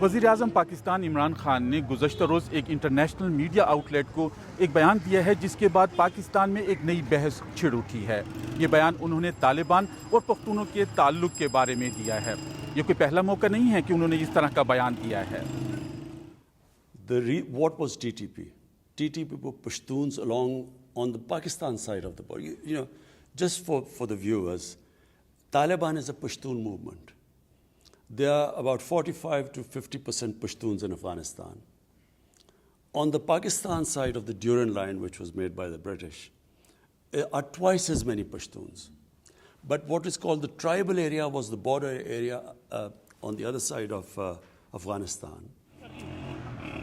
وزیر اعظم پاکستان عمران خان نے گزشتہ روز ایک انٹرنیشنل میڈیا آؤٹ لیٹ کو ایک بیان دیا ہے جس کے بعد پاکستان میں ایک نئی بحث چھڑ اٹھی ہے۔ یہ بیان انہوں نے طالبان اور پختونوں کے تعلق کے بارے میں دیا ہے۔ یہ کوئی پہلا موقع نہیں ہے کہ انہوں نے اس طرح کا بیان دیا ہے۔ What was TTP? TTP were Pashtuns along on the Pakistan side of the border. You know, just for the viewers, Taliban is a Pashtun movement. There are about 45 to 50% Pashtuns in Afghanistan. On the Pakistan side of the Durand Line, which was made by the British, are twice as many Pashtuns. But what is called the tribal area was the border area on the other side of Afghanistan.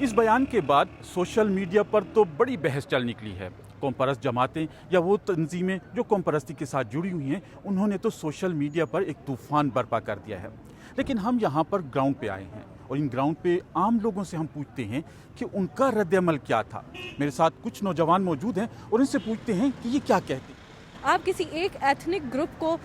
اس بیان کے بعد social media پر تو بڑی بحث چل نکلی ہے۔ قوم پرست جماعتیں یا وہ تنظیمیں جو قوم پرستی کے ساتھ جڑی ہوئی ہیں انہوں نے تو سوشل میڈیا پر ایک طوفان برپا کر دیا ہے۔ لیکن ہم یہاں پر گراؤنڈ پہ آئے ہیں اور ان گراؤنڈ پہ عام لوگوں سے ہم پوچھتے ہیں کہ ان کا رد عمل کیا تھا۔ میرے ساتھ کچھ نوجوان موجود ہیں اور ان سے پوچھتے ہیں کہ یہ کیا کہتے ہیں۔ آپ کسی ایک ایتھنک گروپ کو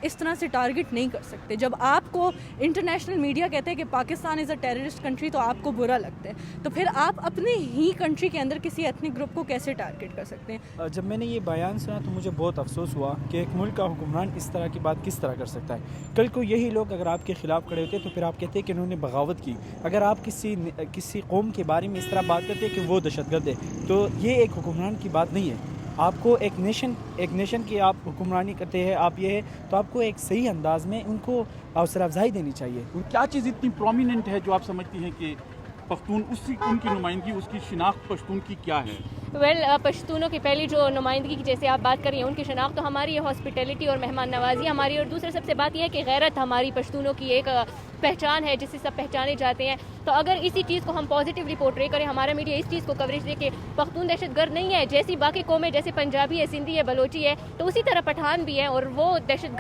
اس طرح سے ٹارگٹ نہیں کر سکتے۔ جب آپ کو انٹرنیشنل میڈیا کہتے ہیں کہ پاکستان از اے ٹیررسٹ کنٹری تو آپ کو برا لگتا ہے، تو پھر آپ اپنے ہی کنٹری کے اندر کسی ایتھنک گروپ کو کیسے ٹارگٹ کر سکتے ہیں؟ جب میں نے یہ بیان سنا تو مجھے بہت افسوس ہوا کہ ایک ملک کا حکمران اس طرح کی بات کس طرح کر سکتا ہے۔ کل کو یہی لوگ اگر آپ کے خلاف کھڑے ہوتے تو پھر آپ کہتے کہ انہوں نے بغاوت کی۔ اگر آپ کسی قوم کے بارے میں اس طرح بات کرتے کہ وہ دہشت گرد ہے تو یہ ایک حکمران کی بات نہیں ہے۔ آپ کو ایک نیشن کی آپ حکمرانی کرتے ہیں، آپ یہ ہے تو آپ کو ایک صحیح انداز میں ان کو حوصلہ افزائی دینی چاہیے۔ کیا چیز اتنی پرومیننٹ ہے جو آپ سمجھتی ہیں کہ پختون ان کی نمائندگی، اس کی شناخت پشتون کی کیا ہے؟ پشتونوں کی پہلی جو نمائندگی کی جیسے آپ بات کر رہی ہیں ان کی شناخت تو ہماری ہاسپٹیلٹی اور مہمان نوازی ہماری، اور دوسرے سب سے بات یہ ہے کہ غیرت ہماری پشتونوں کی ایک پہچان ہے جس سے سب پہچانے جاتے ہیں۔ تو اگر اسی چیز کو ہم پازیٹیولی پورٹری کریں، ہمارا میڈیا اس چیز کو کوریج دے کہ پختون دہشت گرد نہیں ہے، جیسی باقی قومیں جیسے پنجابی ہے، سندھی ہے، بلوچی ہے، تو اسی طرح پٹھان بھی ہیں اور وہ دہشت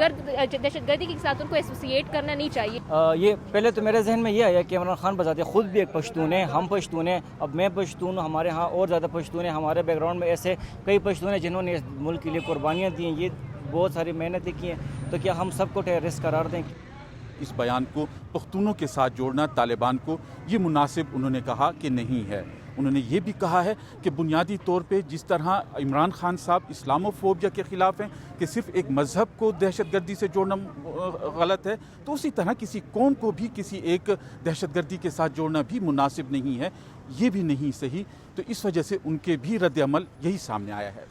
گردی کے ساتھ ان کو ایسوسیٹ کرنا نہیں چاہیے۔ یہ پہلے تو میرے ذہن میں یہ آیا کہ عمران خان بذات خود بھی ایک پشتون ہے، ہم پشتون ہیں، اب میں پشتون ہوں، ہمارے ہاں اور زیادہ پشتون ہیں، ہمارے بیک گراؤنڈ میں ایسے کئی پشتون ہیں جنہوں نے اس ملک کے لیے قربانیاں دی ہیں، یہ بہت ساری محنتیں کی ہیں، تو کیا ہم سب کو ٹیررسٹ قرار دیں؟ اس بیان کو پختونوں کے ساتھ جوڑنا طالبان کو یہ مناسب انہوں نے کہا کہ نہیں ہے۔ انہوں نے یہ بھی کہا ہے کہ بنیادی طور پہ جس طرح عمران خان صاحب اسلامو فوبیا کے خلاف ہیں کہ صرف ایک مذہب کو دہشت گردی سے جوڑنا غلط ہے، تو اسی طرح کسی قوم کو بھی کسی ایک دہشت گردی کے ساتھ جوڑنا بھی مناسب نہیں ہے، یہ بھی نہیں صحیح۔ تو اس وجہ سے ان کے بھی رد عمل یہی سامنے آیا ہے۔